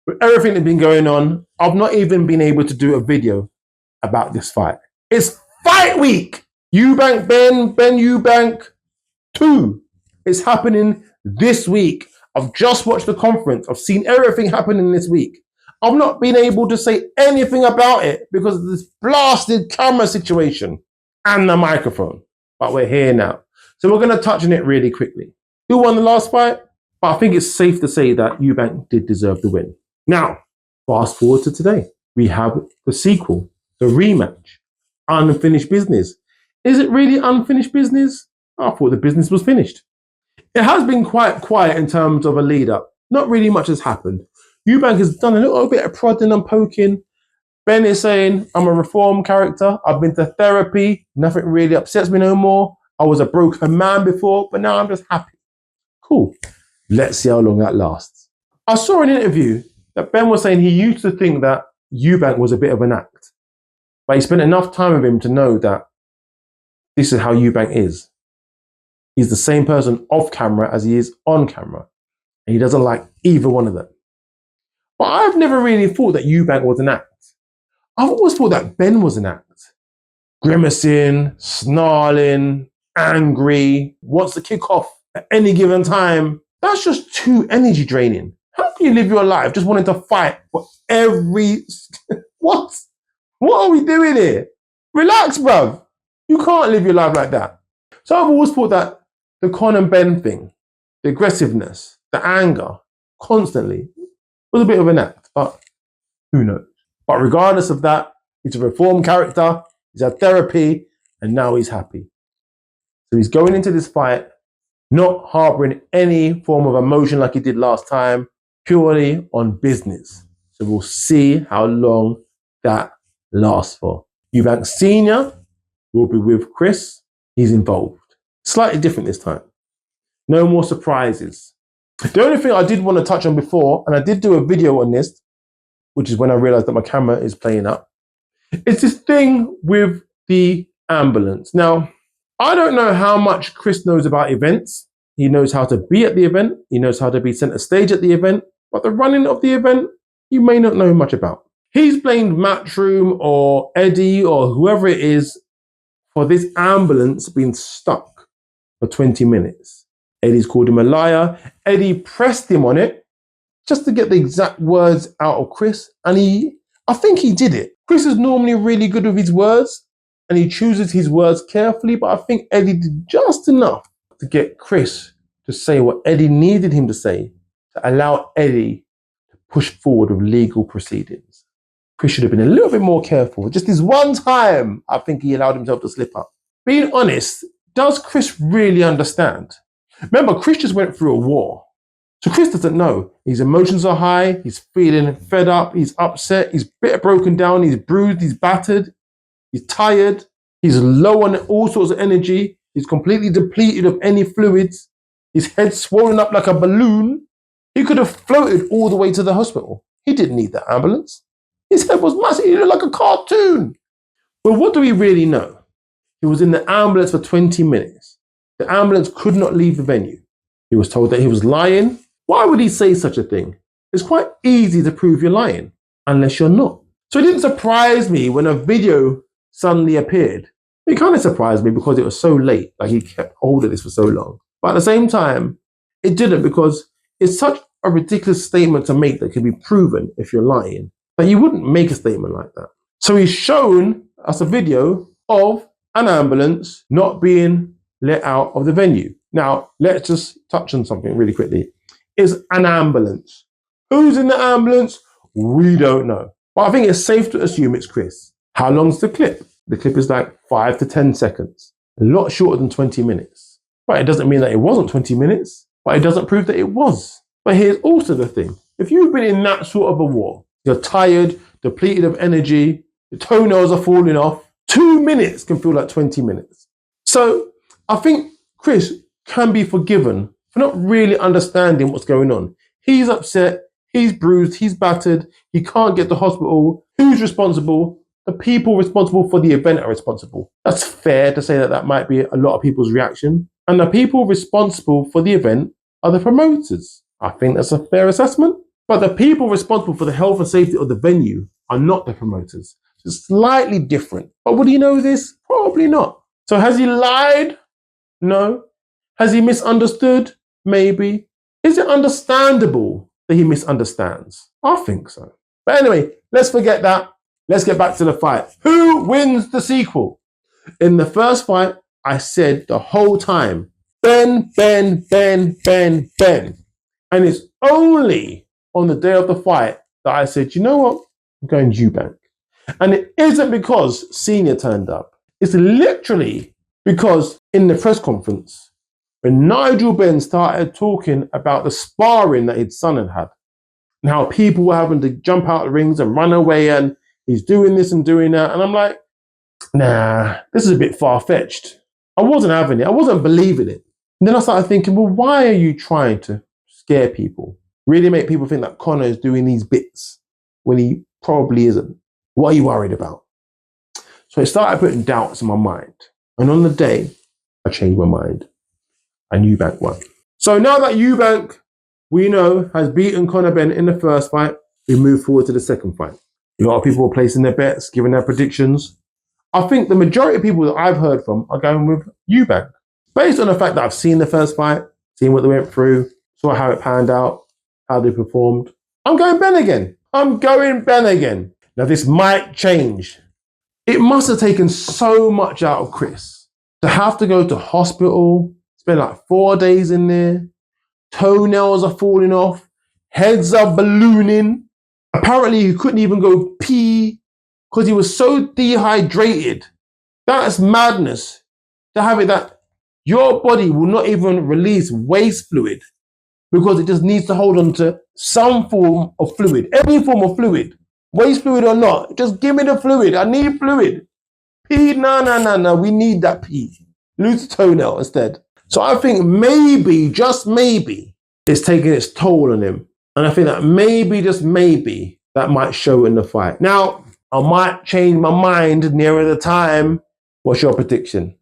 With everything that's been going on, I've not even been able to do a video about this fight. It's fight week. Eubank, Ben Eubank II. It's happening this week. I've just watched the conference. I've seen everything happening this week. I've not been able to say anything about it because of this blasted camera situation and the microphone. But we're here now. So we're going to touch on it really quickly. Who won the last fight? But I think it's safe to say that Eubank did deserve the win. Now, fast forward to today. We have the sequel, the rematch, unfinished business. Is it really unfinished business? I thought the business was finished. It has been quite quiet in terms of a lead up. Not really much has happened. Eubank has done a little bit of prodding and poking. Ben is saying, I'm a reformed character. I've been to therapy. Nothing really upsets me no more. I was a broken man before, but now I'm just happy. Cool. Let's see how long that lasts. I saw an interview that Ben was saying he used to think that Eubank was a bit of an act. But he spent enough time with him to know that this is how Eubank is. He's the same person off camera as he is on camera. And he doesn't like either one of them. But I've never really thought that Eubank was an act. I've always thought that Ben was an act. Grimacing, snarling, angry, wants to kick off at any given time. That's just too energy draining. How can you live your life just wanting to fight for every... What? What are we doing here? Relax, bruv. You can't live your life like that. So I've always thought that the Con and Ben thing, the aggressiveness, the anger, constantly, was a bit of an act, but who knows? But regardless of that, he's a reformed character, he's had therapy, and now he's happy. So he's going into this fight, not harboring any form of emotion like he did last time, purely on business. So we'll see how long that lasts for. Eubank Sr. will be with Chris. He's involved. Slightly different this time. No more surprises. The only thing I did want to touch on before, and I did do a video on this, which is when I realized that my camera is playing up, it's this thing with the ambulance. Now, I don't know how much Chris knows about events. He knows how to be at the event. He knows how to be center stage at the event. But the running of the event, you may not know much about. He's blamed Matchroom or Eddie or whoever it is for this ambulance being stuck for 20 minutes. Eddie's called him a liar. Eddie pressed him on it just to get the exact words out of Chris. And I think he did it. Chris is normally really good with his words and he chooses his words carefully, but I think Eddie did just enough to get Chris to say what Eddie needed him to say to allow Eddie to push forward with legal proceedings. Chris should have been a little bit more careful. Just this one time, I think he allowed himself to slip up. Being honest, does Chris really understand? Remember, Chris just went through a war. So Chris doesn't know. His emotions are high. He's feeling fed up. He's upset. He's a bit broken down. He's bruised. He's battered. He's tired. He's low on all sorts of energy. He's completely depleted of any fluids. His head's swollen up like a balloon. He could have floated all the way to the hospital. He didn't need the ambulance. His head was massive. He looked like a cartoon. Well, what do we really know? He was in the ambulance for 20 minutes. The ambulance could not leave the venue. He was told that he was lying. Why would he say such a thing? It's quite easy to prove you're lying, unless you're not. So it didn't surprise me when a video suddenly appeared. It kind of surprised me because it was so late, like he kept hold of this for so long. But at the same time, it didn't, because it's such a ridiculous statement to make that can be proven if you're lying. But you wouldn't make a statement like that. So he's shown us a video of an ambulance not being let out of the venue. Now, let's just touch on something really quickly. It's an ambulance. Who's in the ambulance? We don't know. But I think it's safe to assume it's Chris. How long's the clip? The clip is like 5 to 10 seconds. A lot shorter than 20 minutes. But it doesn't mean that it wasn't 20 minutes. But it doesn't prove that it was. But here's also the thing. If you've been in that sort of a war, you're tired, depleted of energy, your toenails are falling off, 2 minutes can feel like 20 minutes. So I think Chris can be forgiven for not really understanding what's going on. He's upset, he's bruised, he's battered, he can't get to hospital. Who's responsible? The people responsible for the event are responsible. That's fair to say that that might be a lot of people's reaction. And the people responsible for the event are the promoters. I think that's a fair assessment. But the people responsible for the health and safety of the venue are not the promoters. It's slightly different. But would he know this? Probably not. So has he lied? No. Has he misunderstood? Maybe. Is it understandable that he misunderstands? I think so. But anyway, let's forget that. Let's get back to the fight. Who wins the sequel? In the first fight, I said the whole time, Benn. And it's only on the day of the fight that I said, you know what? I'm going Eubank. And it isn't because Senior turned up. It's literally because in the press conference, when Nigel Benn started talking about the sparring that his son had had, and how people were having to jump out of the rings and run away, and he's doing this and doing that. And I'm like, nah, this is a bit far-fetched. I wasn't having it. I wasn't believing it. And then I started thinking, well, why are you trying to scare people? Really make people think that Conor is doing these bits when he probably isn't. What are you worried about? So it started putting doubts in my mind. And on the day, I changed my mind. And Eubank won. So now that Eubank, we know, has beaten Conor Benn in the first fight, we move forward to the second fight. A lot of people are placing their bets, giving their predictions. I think the majority of people that I've heard from are going with Eubank. Based on the fact that I've seen the first fight, seen what they went through, saw how it panned out, how they performed. I'm going Benn again. Now this might change. It must have taken so much out of Chris to have to go to hospital, spend like 4 days in there, toenails are falling off, heads are ballooning. Apparently he couldn't even go pee because he was so dehydrated. That's madness to have it that your body will not even release waste fluid because it just needs to hold on to some form of fluid, any form of fluid, waste fluid or not. Just give me the fluid. I need fluid. Pee, no. We need that pee. Lose the toenail instead. So I think maybe, just maybe, it's taking its toll on him. And I think that maybe, just maybe, that might show in the fight. Now, I might change my mind nearer the time. What's your prediction?